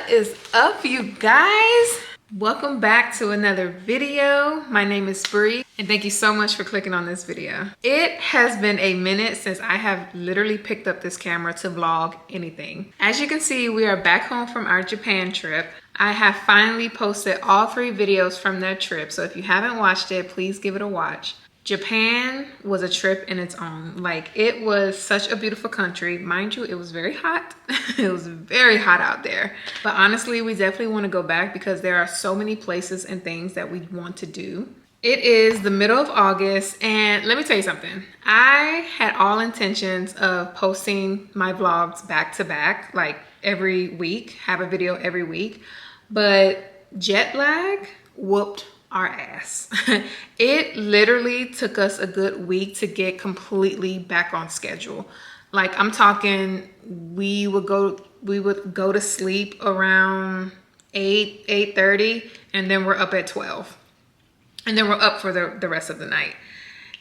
What is up, you guys? Welcome back to another video. My name is Bree and thank you so much for clicking on this video. It has been a minute since I have literally picked up this camera to vlog anything. As you can see, we are back home from our Japan trip. I have finally posted all 3 videos from that trip, so if you haven't watched it, please give it a watch. Japan was a trip in its own. Like, it was such a beautiful country. Mind you, it was very hot. It was very hot out there. But honestly, we definitely want to go back because there are so many places and things that we want to do. It is the middle of August, and let me tell you something. I had all intentions of posting my vlogs back to back, like every week, have a video every week. But jet lag whooped our ass. It literally took us a good week to get completely back on schedule. Like, I'm talking, we would go to sleep around 8:30, and then we're up at 12, and then we're up for the rest of the night.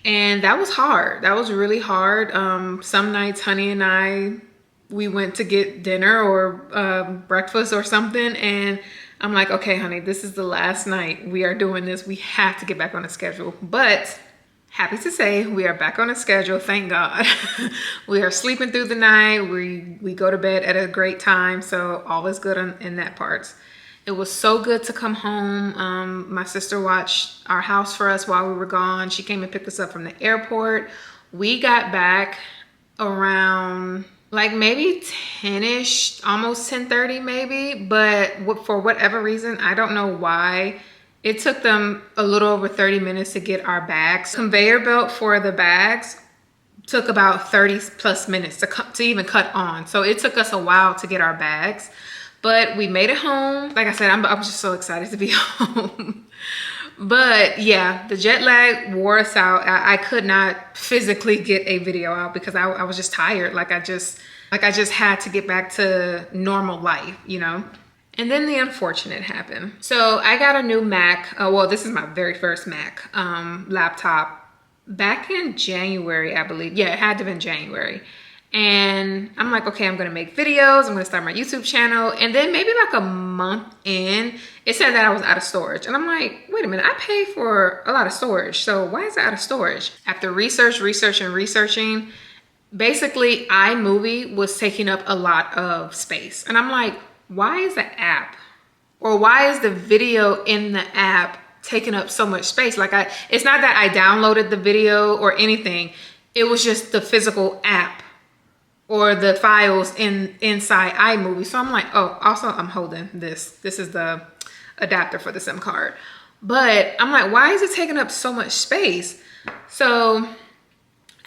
And that was hard. That was really hard. Some nights Honey and I, we went to get dinner or breakfast or something, and I'm like, okay, honey, this is the last night we are doing this. We have to get back on a schedule. But happy to say we are back on a schedule, thank God. We are sleeping through the night. We go to bed at a great time, so all is good in that part. It was so good to come home. My sister watched our house for us while we were gone. She came and picked us up from the airport. We got back around like maybe 10ish, almost 10:30 maybe, but for whatever reason, I don't know why, it took them a little over 30 minutes to get our bags. Conveyor belt for the bags took about 30 plus minutes to even cut on. So it took us a while to get our bags, but we made it home. Like I said, I was just so excited to be home. But yeah, the jet lag wore us out. I could not physically get a video out because I was just tired. Like I just had to get back to normal life, you know? And then the unfortunate happened. So I got a new Mac. Well, this is my very first Mac laptop back in January, I believe. Yeah, it had to have been January. And I'm like, okay, I'm gonna make videos. I'm gonna start my YouTube channel. And then maybe like a month in, it said that I was out of storage. And I'm like, wait a minute, I pay for a lot of storage. So why is it out of storage? After researching, basically iMovie was taking up a lot of space. And I'm like, why is the app, or why is the video in the app taking up so much space? Like, it's not that I downloaded the video or anything. It was just the physical app or the files inside iMovie. So I'm like, oh, also I'm holding this. This is the adapter for the SIM card. But I'm like, why is it taking up so much space? So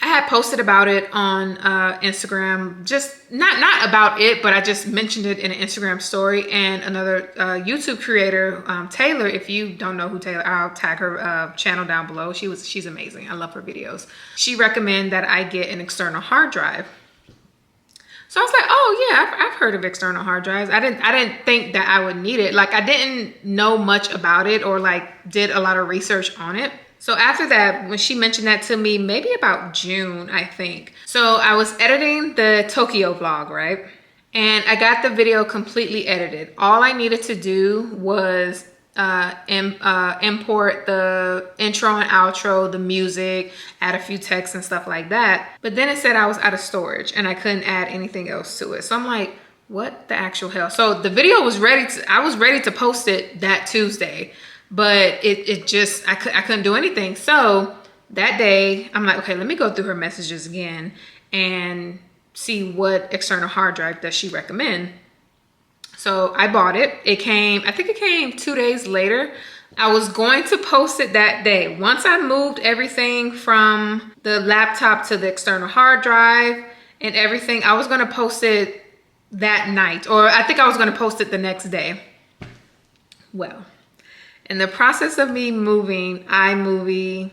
I had posted about it on Instagram, just not about it, but I just mentioned it in an Instagram story. And another YouTube creator, Taylor, if you don't know who Taylor, I'll tag her channel down below. She's amazing. I love her videos. She recommended that I get an external hard drive. So I was like, oh yeah, I've heard of external hard drives. I didn't think that I would need it. Like, I didn't know much about it or like did a lot of research on it. So after that, when she mentioned that to me, maybe about June, I think. So I was editing the Tokyo vlog, right? And I got the video completely edited. All I needed to do was import the intro and outro, the music, add a few texts and stuff like that. But then it said I was out of storage and I couldn't add anything else to it. So I'm like, what the actual hell? So the video was I was ready to post it that Tuesday, but it just, I couldn't do anything. So that day I'm like, okay, let me go through her messages again and see what external hard drive does she recommend. So I bought it. It came, I think it came 2 days later. I was going to post it that day. Once I moved everything from the laptop to the external hard drive and everything, I was going to post it that night, or I think I was going to post it the next day. Well, in the process of me moving iMovie,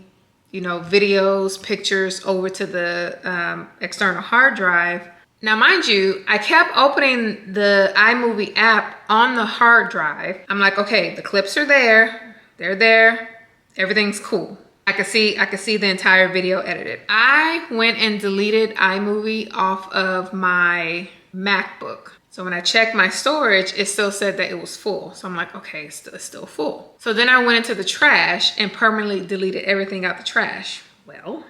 you know, videos, pictures over to the external hard drive. Now, mind you, I kept opening the iMovie app on the hard drive. I'm like, okay, the clips are there. They're there. Everything's cool. I could see the entire video edited. I went and deleted iMovie off of my MacBook. So when I checked my storage, it still said that it was full. So I'm like, okay, it's still full. So then I went into the trash and permanently deleted everything out the trash. Well,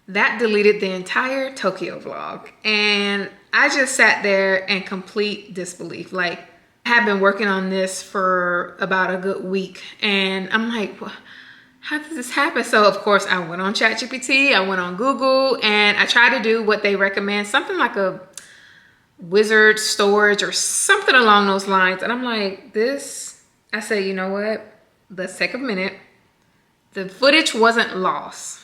that deleted the entire Tokyo vlog. And I just sat there in complete disbelief. Like, I had been working on this for about a good week. And I'm like, well, how did this happen? So of course I went on ChatGPT, I went on Google, and I tried to do what they recommend, something like a wizard storage or something along those lines. And I'm like, I said, you know what? Let's take a minute. The footage wasn't lost.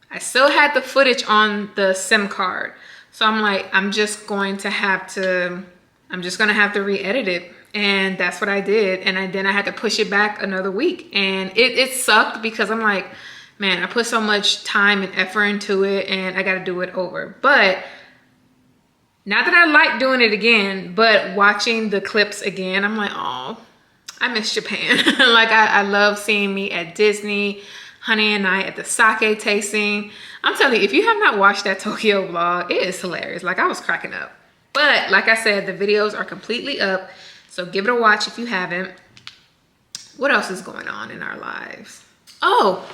I still had the footage on the SIM card. So I'm like, I'm just gonna have to re-edit it. And that's what I did. And then I had to push it back another week. And it sucked because I'm like, man, I put so much time and effort into it and I gotta do it over. But not that I like doing it again, but watching the clips again, I'm like, oh, I miss Japan. Like I love seeing me at Disney, Honey and I at the sake tasting. I'm telling you, if you have not watched that Tokyo vlog, it is hilarious. Like, I was cracking up. But like I said, the videos are completely up. So give it a watch if you haven't. What else is going on in our lives? Oh,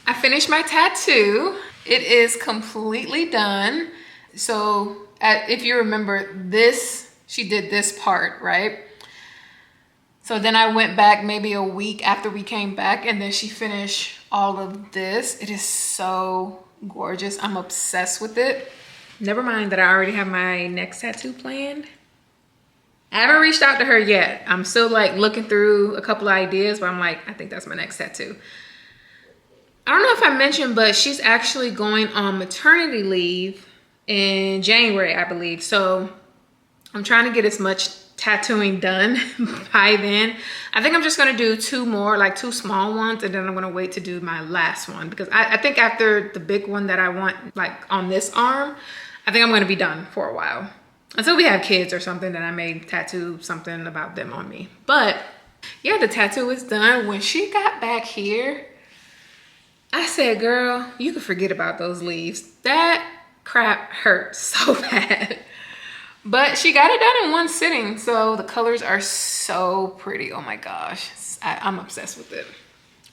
I finished my tattoo. It is completely done. So if you remember this, she did this part, right? So then I went back maybe a week after we came back, and then she finished all of this. It is so gorgeous. I'm obsessed with it. Never mind that I already have my next tattoo planned. I haven't reached out to her yet. I'm still like looking through a couple of ideas, but I'm like, I think that's my next tattoo. I don't know if I mentioned, but she's actually going on maternity leave in January, I believe. So I'm trying to get as much tattooing done by then. I think I'm just gonna do two more, like two small ones, and then I'm gonna wait to do my last one because I think after the big one that I want, like on this arm, I think I'm gonna be done for a while. Until we have kids or something, then I may tattoo something about them on me. But yeah, the tattoo is done. When she got back here, I said, girl, you can forget about those leaves. That crap hurt so bad. But she got it done in one sitting. So the colors are so pretty. Oh my gosh. I'm obsessed with it.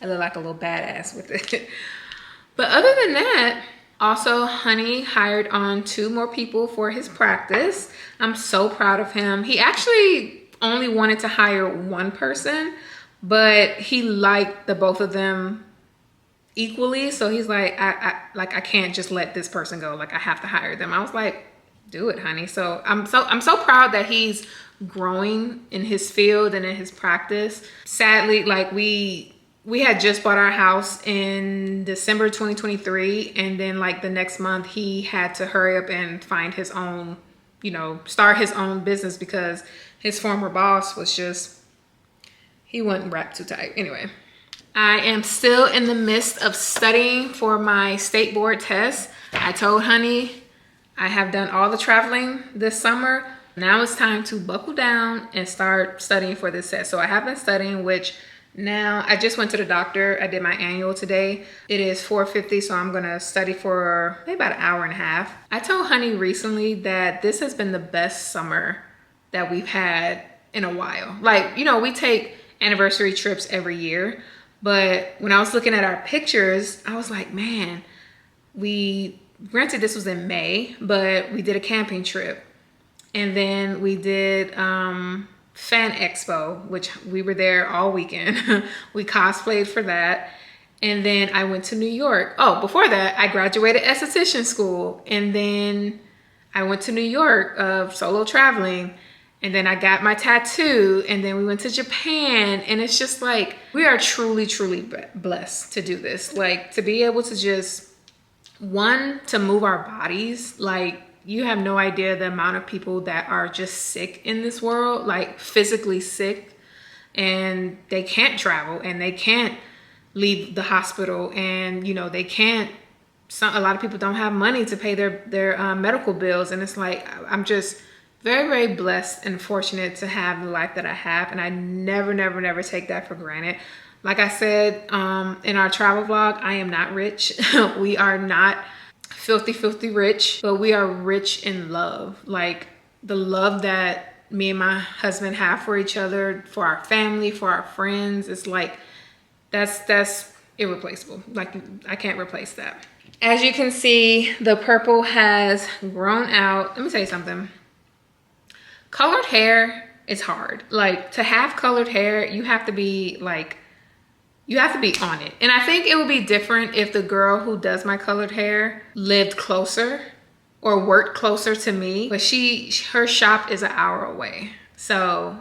I look like a little badass with it. But other than that, also, Honey hired on 2 more people for his practice. I'm so proud of him. He actually only wanted to hire 1 person, but he liked the both of them equally. So he's like, I can't just let this person go. Like, I have to hire them. I was like, do it, honey. So I'm so proud that he's growing in his field and in his practice. Sadly, like we had just bought our house in December 2023, and then like the next month he had to hurry up and find his own, start his own business because his former boss was just, he wasn't wrapped too tight. Anyway, I am still in the midst of studying for my state board test. I told Honey I have done all the traveling this summer. Now it's time to buckle down and start studying for this test. So I have been studying, which now I just went to the doctor. I did my annual today. It is 4:50, so I'm gonna study for maybe about an hour and a half. I told Honey recently that this has been the best summer that we've had in a while. Like, we take anniversary trips every year, but when I was looking at our pictures, I was like, man, granted this was in May, but we did a camping trip. And then we did Fan Expo, which we were there all weekend. We cosplayed for that. And then I went to New York. Oh, before that, I graduated esthetician school. And then I went to New York solo traveling. And then I got my tattoo. And then we went to Japan. And it's just like, we are truly, truly blessed to do this. Like, to be able to just, to move our bodies. Like, you have no idea the amount of people that are just sick in this world, like physically sick, and they can't travel and they can't leave the hospital, and they can't. A lot of people don't have money to pay their medical bills, and it's like, I'm just very, very blessed and fortunate to have the life that I have, and I never, never, never take that for granted. Like I said in our travel vlog, I am not rich. We are not filthy rich, but we are rich in love. Like, the love that me and my husband have for each other, for our family, for our friends. It's like, that's irreplaceable. Like, I can't replace that. As you can see, the purple has grown out. Let me tell you something. Colored hair is hard. Like, to have colored hair, you have to be like, you have to be on it. And I think it would be different if the girl who does my colored hair lived closer or worked closer to me. But her shop is an hour away. So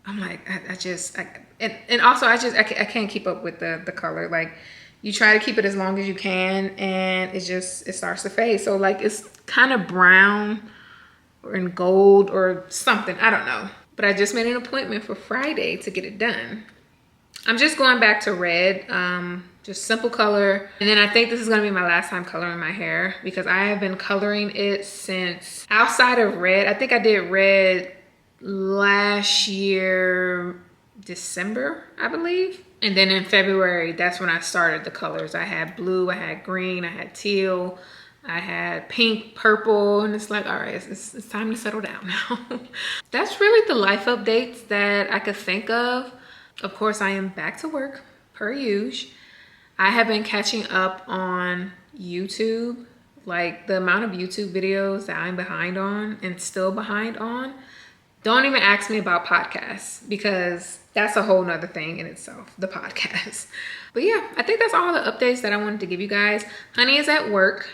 I'm like, and also I can't keep up with the color. Like, you try to keep it as long as you can and it starts to fade. So like, it's kind of brown or in gold or something, I don't know. But I just made an appointment for Friday to get it done. I'm just going back to red, just simple color. And then I think this is gonna be my last time coloring my hair because I have been coloring it since outside of red. I think I did red last year, December, I believe. And then in February, that's when I started the colors. I had blue, I had green, I had teal, I had pink, purple, and it's like, all right, it's time to settle down now. That's really the life updates that I could think of. Of course, I am back to work, per usual. I have been catching up on YouTube, like the amount of YouTube videos that I'm behind on and still behind on. Don't even ask me about podcasts because that's a whole nother thing in itself, the podcast. But yeah, I think that's all the updates that I wanted to give you guys. Honey is at work.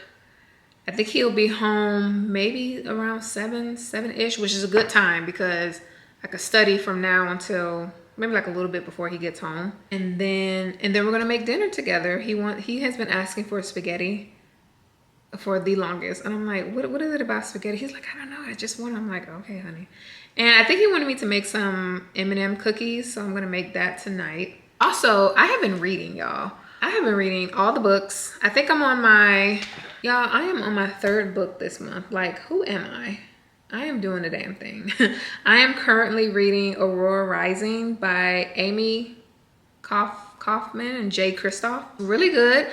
I think he'll be home maybe around 7-ish, which is a good time because I could study from now until maybe like a little bit before he gets home. And then we're gonna make dinner together. He has been asking for spaghetti for the longest. And I'm like, what is it about spaghetti? He's like, I don't know, I just want. I'm like, okay, honey. And I think he wanted me to make some M&M cookies, so I'm gonna make that tonight. Also, I have been reading, y'all. I have been reading all the books. I think I am on my 3rd book this month. Like, who am I? I am doing the damn thing. I am currently reading Aurora Rising by Amy Kaufman and Jay Kristoff. Really good.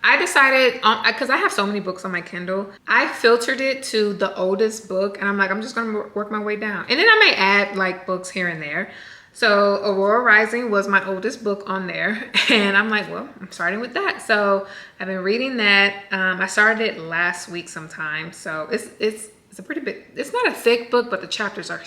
I decided, because I have so many books on my Kindle, I filtered it to the oldest book, and I'm like, I'm just gonna work my way down. And then I may add like books here and there. So Aurora Rising was my oldest book on there, and I'm like, well, I'm starting with that. So I've been reading that. I started it last week sometime, so it's a pretty big, it's not a thick book, but the chapters are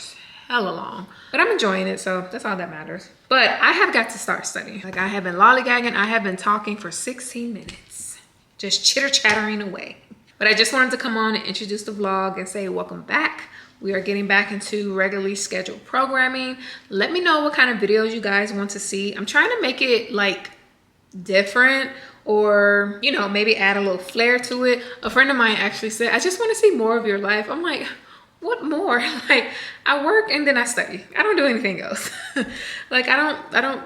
hella long. But I'm enjoying it, so that's all that matters. But I have got to start studying. Like, I have been lollygagging. I have been talking for 16 minutes, just chitter-chattering away. But I just wanted to come on and introduce the vlog and say welcome back. We are getting back into regularly scheduled programming. Let me know what kind of videos you guys want to see. I'm trying to make it like different, or, you know, maybe add a little flair to it. A friend of mine actually said, I just want to see more of your life. I'm like, what more? Like, I work and then I study. I don't do anything else. Like, I don't,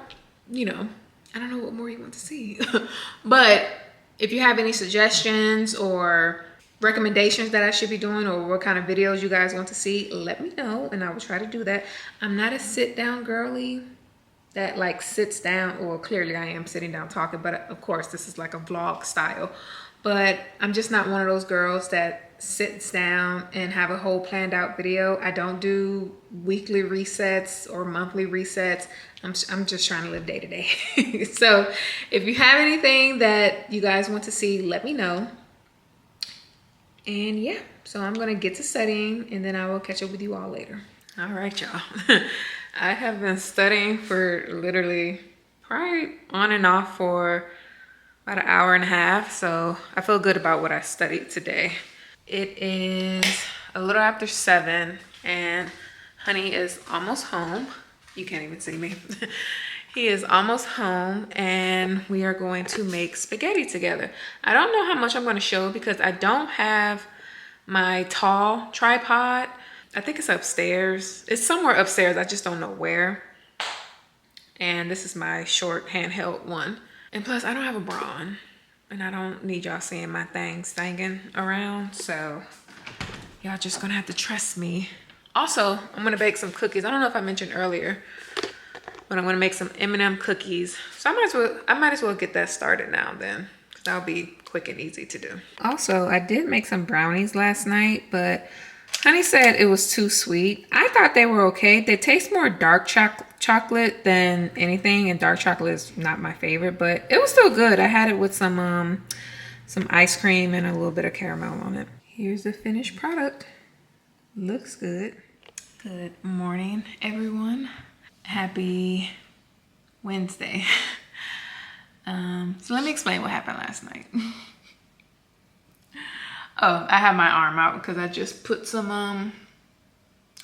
you know, I don't know what more you want to see. But if you have any suggestions or recommendations that I should be doing, or what kind of videos you guys want to see, let me know and I will try to do that. I'm not a sit down girly that like sits down, or clearly I am sitting down talking, but of course this is like a vlog style. But I'm just not one of those girls that sits down and have a whole planned out video. I don't do weekly resets or monthly resets. I'm just trying to live day to day. So if you have anything that you guys want to see, let me know. And yeah, so I'm gonna get to studying and then I will catch up with you all later. All right, y'all. I have been studying for literally probably on and off for about 1.5 hours. So I feel good about what I studied today. It is a little after 7 and honey is almost home. You can't even see me. He is almost home and we are going to make spaghetti together. I don't know how much I'm going to show because I don't have my tall tripod. I think it's upstairs. It's somewhere upstairs. I just don't know where. And this is my short handheld one. And plus I don't have a bra on and I don't need y'all seeing my things singing around. So y'all just gonna have to trust me. Also, I'm gonna bake some cookies. I don't know if I mentioned earlier, but I'm gonna make some M&M cookies. So I might as well get that started now then, because that'll be quick and easy to do. Also, I did make some brownies last night, but Honey said it was too sweet. I thought they were okay. They taste more dark chocolate than anything, and dark chocolate is not my favorite, but it was still good. I had it with some ice cream and a little bit of caramel on it. Here's the finished product. Looks good. Good morning, everyone. Happy Wednesday. So let me explain what happened last night. Oh, I have my arm out because I just put some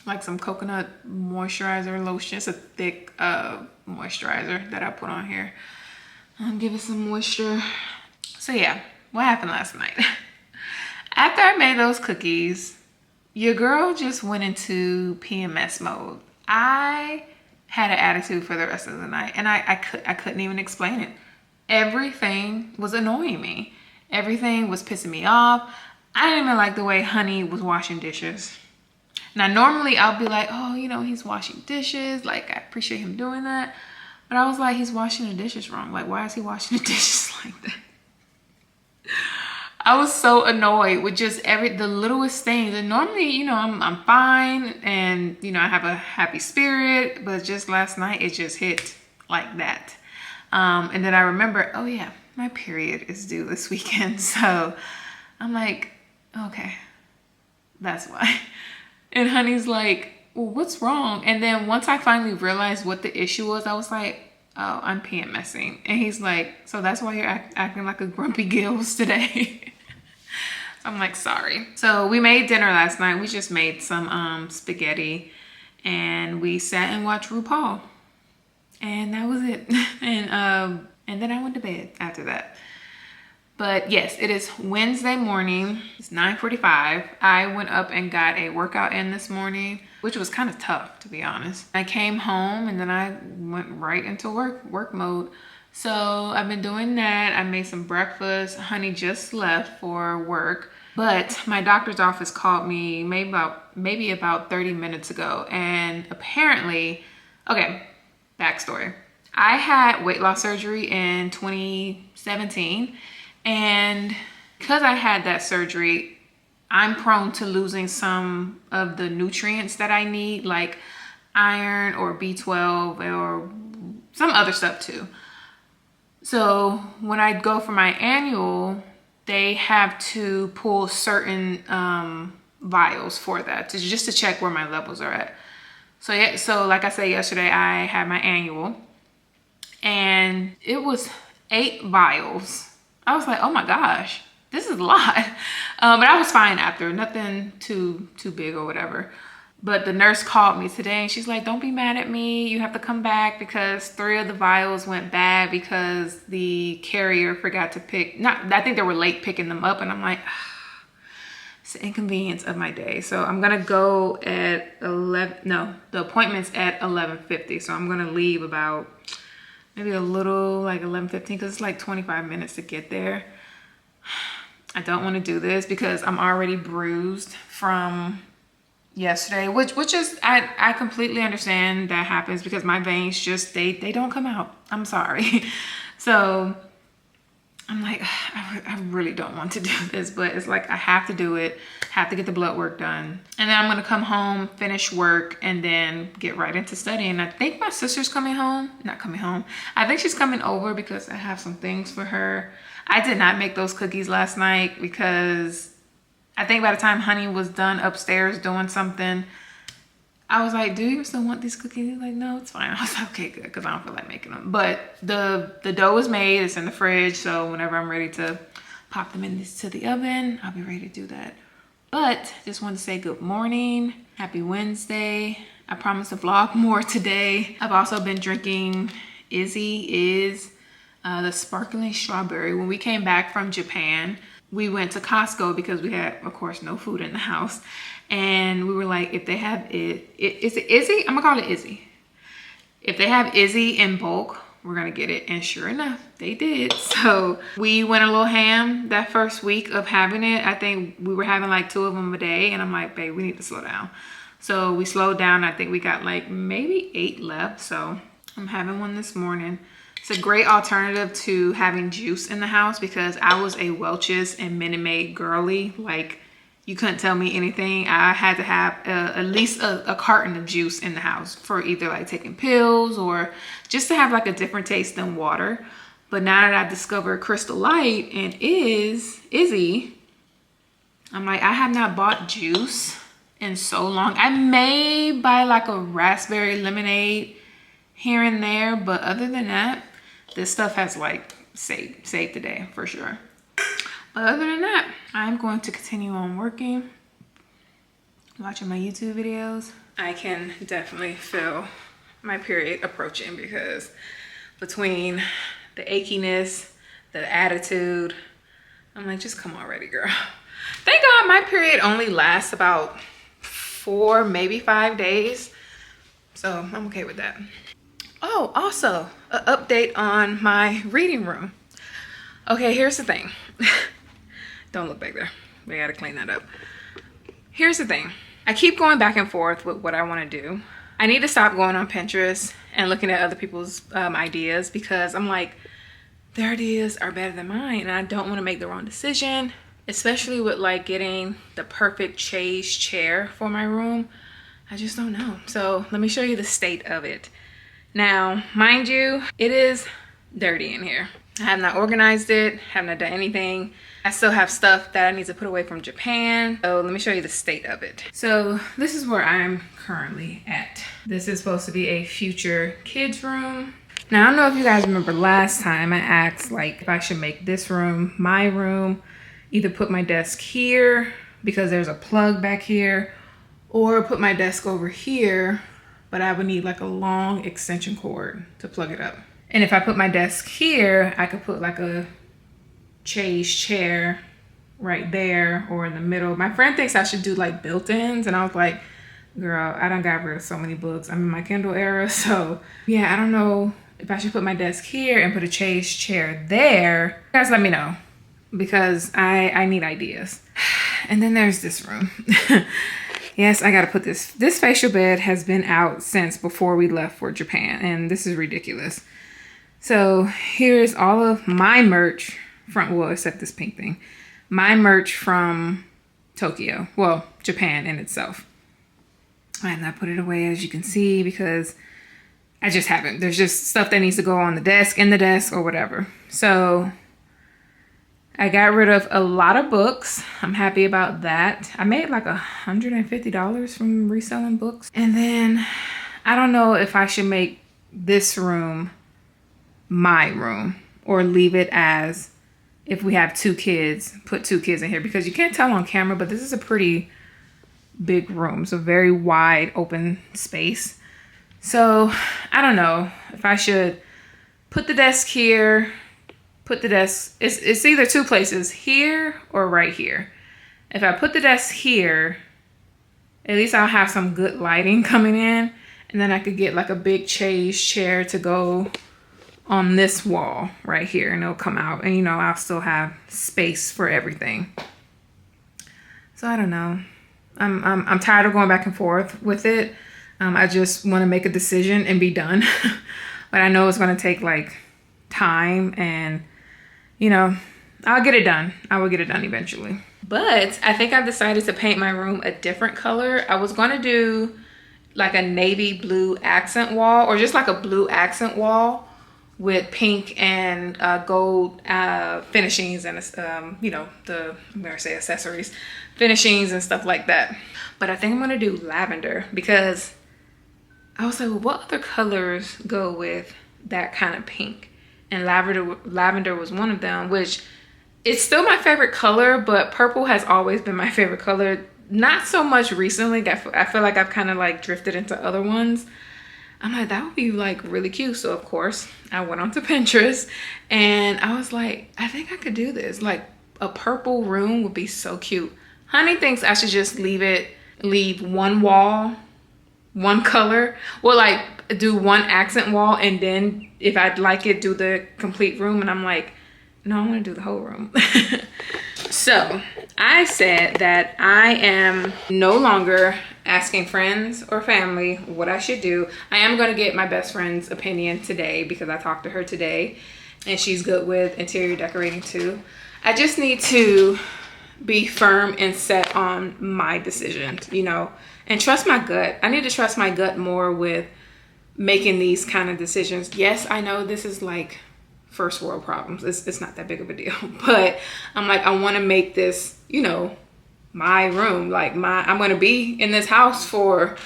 like some coconut moisturizer lotion. It's a thick moisturizer that I put on here. Give it some moisture. So yeah, what happened last night? After I made those cookies, your girl just went into PMS mode. I had an attitude for the rest of the night, and I couldn't even explain it. Everything was annoying me. Everything was pissing me off. I didn't even like the way Honey was washing dishes. Now, normally I'll be like, oh, you know, he's washing dishes. Like, I appreciate him doing that. But I was like, he's washing the dishes wrong. Like, why is he washing the dishes like that? I was so annoyed with just the littlest things. And normally, you know, I'm fine and, you know, I have a happy spirit. But just last night, it just hit like that. And then I remember, oh yeah, my period is due this weekend. So I'm like, okay, that's why. And Honey's like, well, what's wrong? And then once I finally realized what the issue was, I was like, oh, I'm PMSing. And he's like, so that's why you're acting like a grumpy gills today. So I'm like, sorry. So we made dinner last night. We just made some spaghetti and we sat and watched RuPaul. And that was it. And then I went to bed after that. But yes, it is Wednesday morning. It's 9:45. I went up and got a workout in this morning, which was kind of tough, to be honest. I came home and then I went right into work mode. So I've been doing that. I made some breakfast. Honey just left for work, but my doctor's office called me maybe about 30 minutes ago. And apparently, okay, backstory. I had weight loss surgery in 2017. And because I had that surgery, I'm prone to losing some of the nutrients that I need, like iron or B12 or some other stuff too. So when I go for my annual, they have to pull certain vials for that just to check where my levels are at. So yeah, so like I said yesterday, I had my annual and it was 8 vials. I was like, oh my gosh, this is a lot. But I was fine after, nothing too big or whatever. But the nurse called me today and she's like, don't be mad at me. You have to come back because 3 of the vials went bad because the carrier forgot to I think they were late picking them up. And I'm like, it's the inconvenience of my day. So I'm gonna go at the appointment's at 11:50. So I'm gonna leave about maybe a little like 11:15 because it's like 25 minutes to get there. I don't want to do this because I'm already bruised from yesterday, which is I completely understand that happens because my veins just they don't come out. I'm sorry. So I'm like, I really don't want to do this, but it's like I have to do it, have to get the blood work done. And then I'm gonna come home, finish work, and then get right into studying. I think my sister's coming home, not coming home. I think she's coming over because I have some things for her. I did not make those cookies last night because I think by the time Honey was done upstairs doing something, I was like, do you still want these cookies? He's like, no, it's fine. I was like, okay, good, because I don't feel like making them. But the dough is made, it's in the fridge, so whenever I'm ready to pop them into the oven, I'll be ready to do that. But just wanted to say good morning, happy Wednesday. I promise to vlog more today. I've also been drinking Izzy Is the sparkling strawberry. When we came back from Japan, we went to Costco because we had, of course, no food in the house. And we were like, if they have is it Izzy? I'm gonna call it Izzy. If they have Izzy in bulk, we're gonna get it. And sure enough, they did. So we went a little ham that first week of having it. I think we were having like 2 of them a day. And I'm like, babe, we need to slow down. So we slowed down. I think we got like maybe 8 left. So I'm having one this morning. It's a great alternative to having juice in the house because I was a Welch's and Minute Maid girly like you couldn't tell me anything. I had to have at least a carton of juice in the house for either like taking pills or just to have like a different taste than water. But now that I've discovered Crystal Light and Izzy, I'm like, I have not bought juice in so long. I may buy like a raspberry lemonade here and there, but other than that, this stuff has like saved the day for sure. But other than that, I'm going to continue on working, watching my YouTube videos. I can definitely feel my period approaching because between the achiness, the attitude, I'm like, just come already, girl. Thank God my period only lasts about 4, maybe 5 days. So I'm okay with that. Oh, also an update on my reading room. Okay, here's the thing. Don't look back there. We gotta clean that up. Here's the thing. I keep going back and forth with what I want to do. I need to stop going on Pinterest and looking at other people's ideas because I'm like, their ideas are better than mine and I don't want to make the wrong decision, especially with like getting the perfect chaise chair for my room. I just don't know. So let me show you the state of it. Now, mind you, it is dirty in here. I have not organized it, have not done anything. I still have stuff that I need to put away from Japan. So let me show you the state of it. So this is where I'm currently at. This is supposed to be a future kids room. Now, I don't know if you guys remember last time I asked like if I should make this room my room, either put my desk here because there's a plug back here, or put my desk over here, but I would need like a long extension cord to plug it up. And if I put my desk here, I could put like a chaise chair right there or in the middle. My friend thinks I should do like built-ins, and I was like, girl, I done got rid of so many books. I'm in my Kindle era, so yeah, I don't know if I should put my desk here and put a chaise chair there. You guys let me know because I need ideas. And then there's this room. Yes, I gotta put this. This facial bed has been out since before we left for Japan, and this is ridiculous. So here's all of my merch from, well, except this pink thing, my merch from Tokyo, well, Japan in itself. And I put it away, as you can see, because I just haven't. There's just stuff that needs to go on the desk, in the desk, or whatever. So I got rid of a lot of books. I'm happy about that. I made like $150 from reselling books. And then I don't know if I should make this room my room or leave it as, if we have 2 kids, put 2 kids in here, because you can't tell on camera, but this is a pretty big room. So very wide open space. So I don't know if I should put the desk here, put the desk, it's either 2 places, here or right here. If I put the desk here, at least I'll have some good lighting coming in, and then I could get like a big chaise chair to go on this wall right here, and it'll come out, and you know, I'll still have space for everything. So I don't know. I'm tired of going back and forth with it. I just want to make a decision and be done. But I know it's going to take like time, and you know, I'll get it done. I will get it done eventually. But I think I've decided to paint my room a different color. I was going to do like a navy blue accent wall, or just like a blue accent wall with pink and gold finishings and you know, I'm gonna say accessories, finishings and stuff like that. But I think I'm gonna do lavender, because I was like, well, what other colors go with that kind of pink? And lavender was one of them, which it's still my favorite color, but purple has always been my favorite color. Not so much recently. I feel like I've kind of like drifted into other ones. I'm like, that would be like really cute. So of course I went onto Pinterest and I was like, I think I could do this. Like a purple room would be so cute. Honey thinks I should just leave one wall, one color. Well, like do one accent wall, and then if I'd like it, do the complete room. And I'm like, no, I want to do the whole room. So I said that I am no longer asking friends or family what I should do. I am going to get my best friend's opinion today, because I talked to her today and she's good with interior decorating too. I just need to be firm and set on my decisions, you know, and trust my gut. I need to trust my gut more with making these kind of decisions. Yes, I know this is like first world problems. It's not that big of a deal, but I'm like, I want to make this, you know, my room. Like I'm going to be in this house for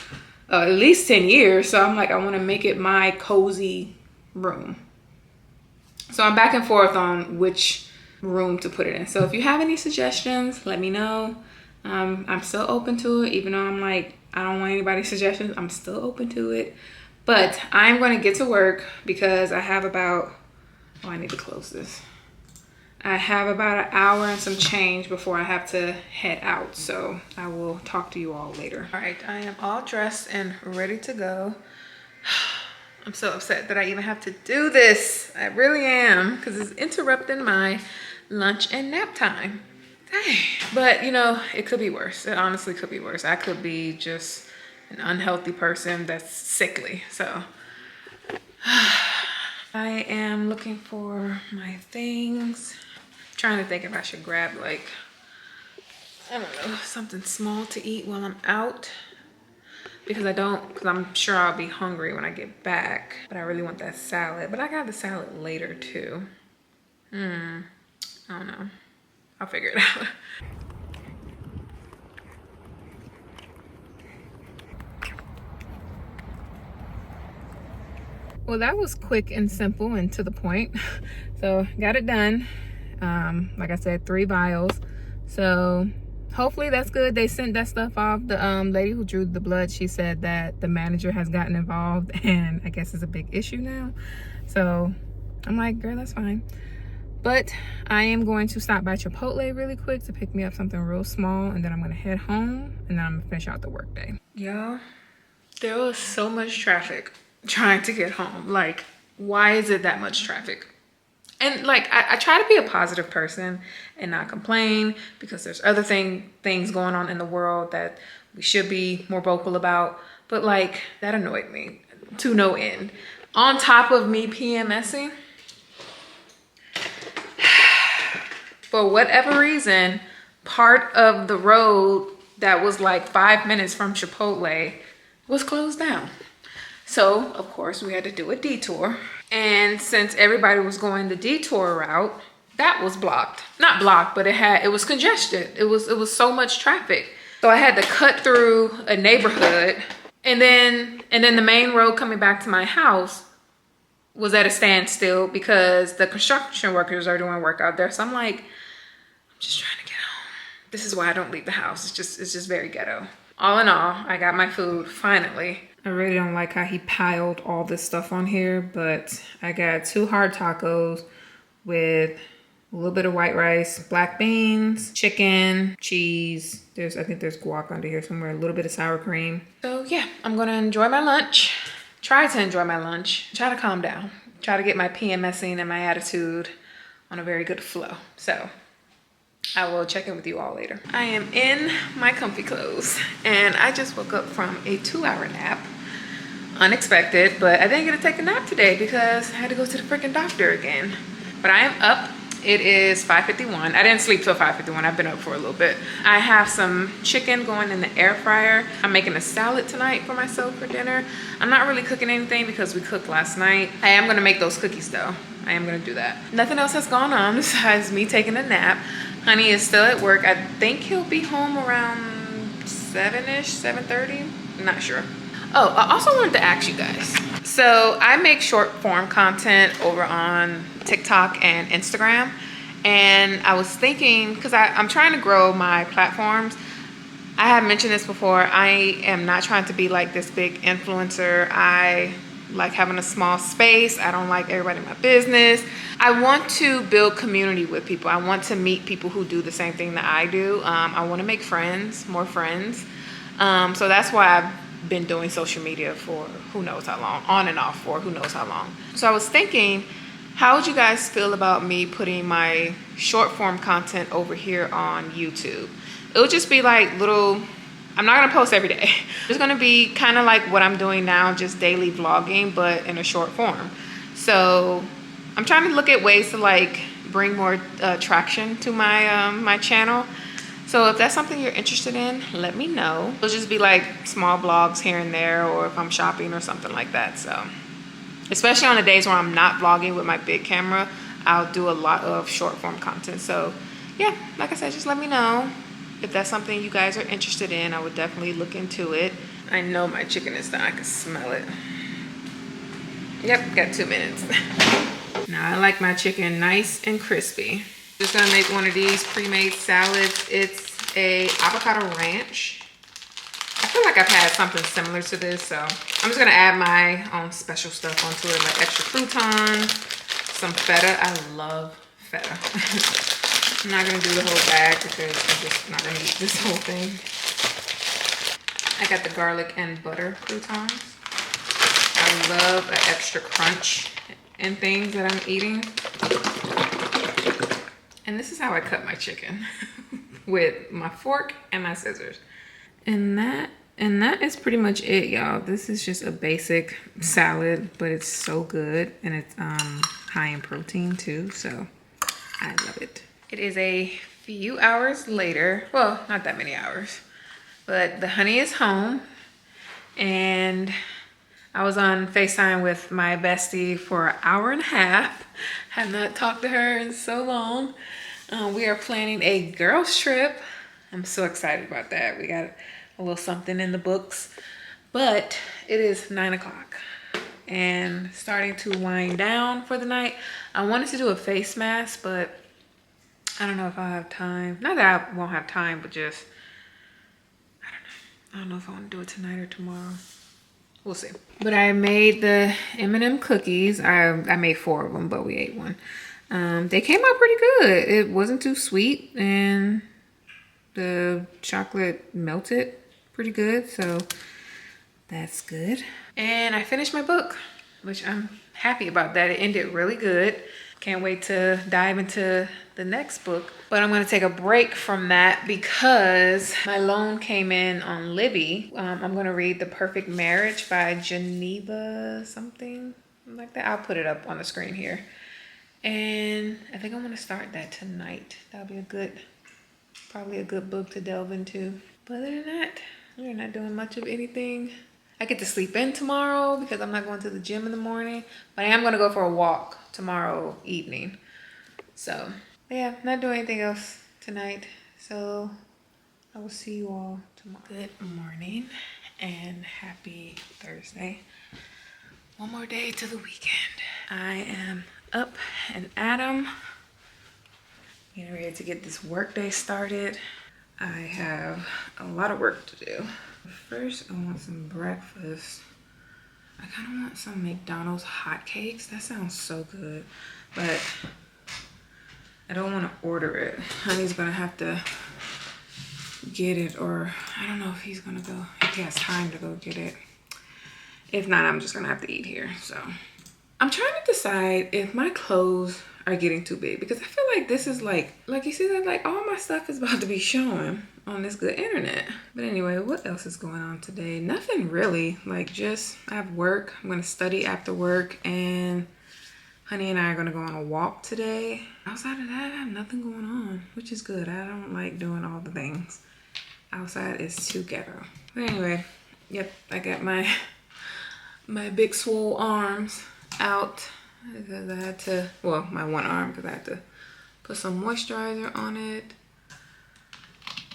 at least 10 years. So I'm like, I want to make it my cozy room. So I'm back and forth on which room to put it in. So if you have any suggestions, let me know. I'm still open to it, even though I'm like, I don't want anybody's suggestions. I'm still open to it. But I'm going to get to work because I have about, oh, I need to close this. I have about an hour and some change before I have to head out. So I will talk to you all later. All right, I am all dressed and ready to go. I'm so upset that I even have to do this. I really am, because it's interrupting my lunch and nap time. Dang. But you know, it could be worse. It honestly could be worse. I could be just an unhealthy person that's sickly. So I am looking for my things. Trying to think if I should grab like, I don't know, something small to eat while I'm out. Because I'm sure I'll be hungry when I get back. But I really want that salad. But I got the salad later too. I don't know. I'll figure it out. Well, that was quick and simple and to the point. So got it done. Like I said, 3 vials. So hopefully that's good. They sent that stuff off. The lady who drew the blood, she said that the manager has gotten involved and I guess it's a big issue now. So I'm like, girl, that's fine. But I am going to stop by Chipotle really quick to pick me up something real small, and then I'm gonna head home and then I'm gonna finish out the work day. Y'all, there was so much traffic trying to get home. Like, why is it that much traffic? And like, I try to be a positive person and not complain, because there's other things going on in the world that we should be more vocal about. But like, that annoyed me to no end. On top of me PMSing, for whatever reason, part of the road that was like 5 minutes from Chipotle was closed down. So of course we had to do a detour. And since everybody was going the detour route, that was blocked. Not blocked, but it was congested. It was so much traffic. So I had to cut through a neighborhood, and then the main road coming back to my house was at a standstill because the construction workers are doing work out there. So I'm like, I'm just trying to get home. This is why I don't leave the house. It's just very ghetto. All in all, I got my food finally. I really don't like how he piled all this stuff on here, but I got 2 hard tacos with a little bit of white rice, black beans, chicken, cheese. I think there's guac under here somewhere, a little bit of sour cream. So yeah, I'm gonna enjoy my lunch. Try to enjoy my lunch. Try to calm down. Try to get my PMSing and my attitude on a very good flow. So I will check in with you all later. I am in my comfy clothes and I just woke up from a 2-hour nap. Unexpected, but I didn't get to take a nap today because I had to go to the freaking doctor again. But I am up. It is 5:51. I didn't sleep till 5:51. I've been up for a little bit. I have some chicken going in the air fryer. I'm making a salad tonight for myself for dinner. I'm not really cooking anything because we cooked last night. I am gonna make those cookies though. I am gonna do that. Nothing else has gone on besides me taking a nap. Honey is still at work. I think he'll be home around 7-ish, 7:30. I'm not sure. Oh, I also wanted to ask you guys. So I make short form content over on TikTok and Instagram. And I was thinking, because I'm trying to grow my platforms. I have mentioned this before. I am not trying to be like this big influencer. I like having a small space. I don't like everybody in my business. I want to build community with people. I want to meet people who do the same thing that I do. I want to make friends, more friends. So that's why I've been doing social media for who knows how long, on and off for who knows how long. So I was thinking, how would you guys feel about me putting my short form content over here on YouTube? It would just be like little, I'm not gonna post every day. It's gonna be kind of like what I'm doing now, just daily vlogging, but in a short form. So I'm trying to look at ways to like bring more traction to my my channel. So if that's something you're interested in, let me know. It'll just be like small vlogs here and there, or if I'm shopping or something like that. So especially on the days where I'm not vlogging with my big camera, I'll do a lot of short form content. So yeah, like I said, just let me know if that's something you guys are interested in. I would definitely look into it. I know my chicken is done. I can smell it. Yep, got 2 minutes. Now I like my chicken nice and crispy. Just gonna make one of these pre-made salads. It's a avocado ranch. I feel like I've had something similar to this, so I'm just gonna add my own special stuff onto it, like extra croutons, some feta. I love feta. I'm not gonna do the whole bag because I'm just not gonna eat this whole thing. I got the garlic and butter croutons. I love an extra crunch in things that I'm eating. And this is how I cut my chicken with my fork and my scissors. And that is pretty much it, y'all. This is just a basic salad, but it's so good, and it's high in protein too, so I love it. It is a few hours later. Well, not that many hours, but the honey is home, and I was on FaceTime with my bestie for an hour and a half. Have not talked to her in so long. We are planning a girls trip. I'm so excited about that. We got a little something in the books, but it is 9 o'clock and starting to wind down for the night. I wanted to do a face mask, but I don't know if I'll have time. Not that I won't have time, but just, I don't know. I don't know if I want to do it tonight or tomorrow. We'll see. But I made the M&M cookies. I made 4 of them, but we ate one. They came out pretty good. It wasn't too sweet, and the chocolate melted pretty good, so that's good. And I finished my book, which I'm happy about that. It ended really good. Can't wait to dive into the next book. But I'm gonna take a break from that because my loan came in on Libby. I'm gonna read The Perfect Marriage by Geneva something like that. I'll put it up on the screen here. And I think I'm gonna start that tonight. That'll be probably a good book to delve into. But other than that, we're not doing much of anything. I get to sleep in tomorrow because I'm not going to the gym in the morning, but I am gonna go for a walk tomorrow evening. So yeah, not doing anything else tonight. So I will see you all tomorrow. Good morning and happy Thursday. One more day to the weekend. I am up and at 'em. Getting ready to get this work day started. I have a lot of work to do. First, I want some breakfast. I kind of want some McDonald's hotcakes. That sounds so good, but I don't want to order it. Honey's gonna have to get it, or I don't know if he's gonna go, if he has time to go get it. If not, I'm just gonna have to eat here. So I'm trying to decide if my clothes are getting too big, because I feel like this is like you see that, like all my stuff is about to be showing on this good internet. But anyway, what else is going on today? Nothing really, like just I have work. I'm gonna study after work, and Honey and I are gonna go on a walk today. Outside of that, I have nothing going on, which is good. I don't like doing all the things. Outside is too ghetto. But anyway, yep, I got my big swole arms out because I had to, well, my one arm, because I had to put some moisturizer on it.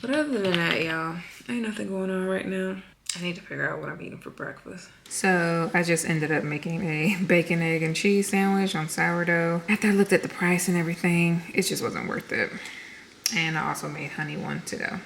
But other than that, y'all, ain't nothing going on right now. I need to figure out what I'm eating for breakfast. So I just ended up making a bacon, egg, and cheese sandwich on sourdough. After I looked at the price and everything, it just wasn't worth it. And I also made Honey one to go.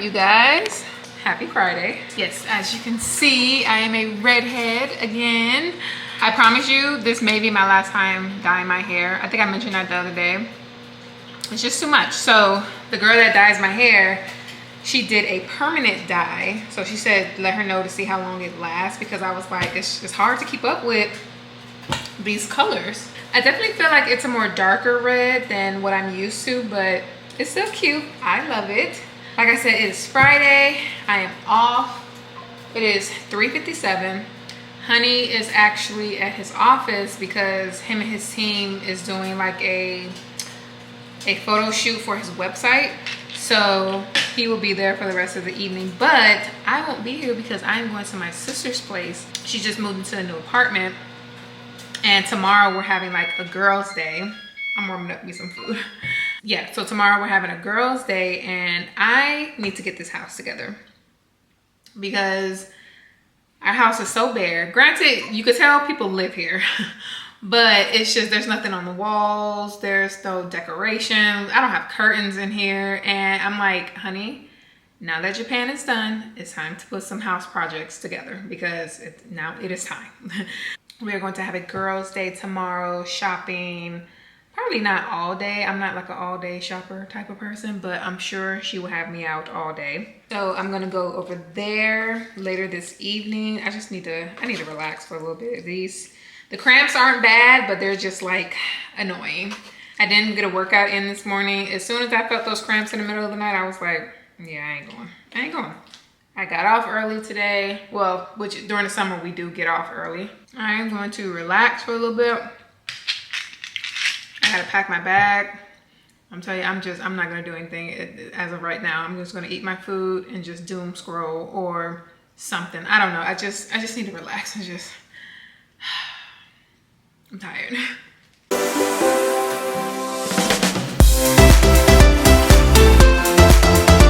you guys? Happy Friday. Yes, as you can see, I am a redhead again. I promise you, this may be my last time dyeing my hair. I think I mentioned that the other day. It's just too much. So the girl that dyes my hair, she did a permanent dye. So she said, let her know to see how long it lasts, because I was like, it's hard to keep up with these colors. I definitely feel like it's a more darker red than what I'm used to, but it's still cute. I love it. Like I said, it is Friday. I am off. It is 3:57. Honey is actually at his office because him and his team is doing like a photo shoot for his website. So he will be there for the rest of the evening, but I won't be here because I'm going to my sister's place. She just moved into a new apartment, and tomorrow we're having like a girls' day. I'm warming up me some food. Yeah, so tomorrow we're having a girls' day, and I need to get this house together because our house is so bare. Granted, you could tell people live here, but it's just, there's nothing on the walls. There's no decorations. I don't have curtains in here. And I'm like, honey, now that Japan is done, it's time to put some house projects together because now it is time. We are going to have a girls' day tomorrow, shopping. Probably not all day. I'm not like an all day shopper type of person, but I'm sure she will have me out all day. So I'm gonna go over there later this evening. I need to relax for a little bit. The cramps aren't bad, but they're just like annoying. I didn't get a workout in this morning. As soon as I felt those cramps in the middle of the night, I was like, yeah, I ain't going. I got off early today. Well, which during the summer we do get off early. I am going to relax for a little bit. I gotta pack my bag. I'm telling you, I'm not gonna do anything as of right now. I'm just gonna eat my food and just doom scroll or something. I don't know. I just need to relax and I'm tired.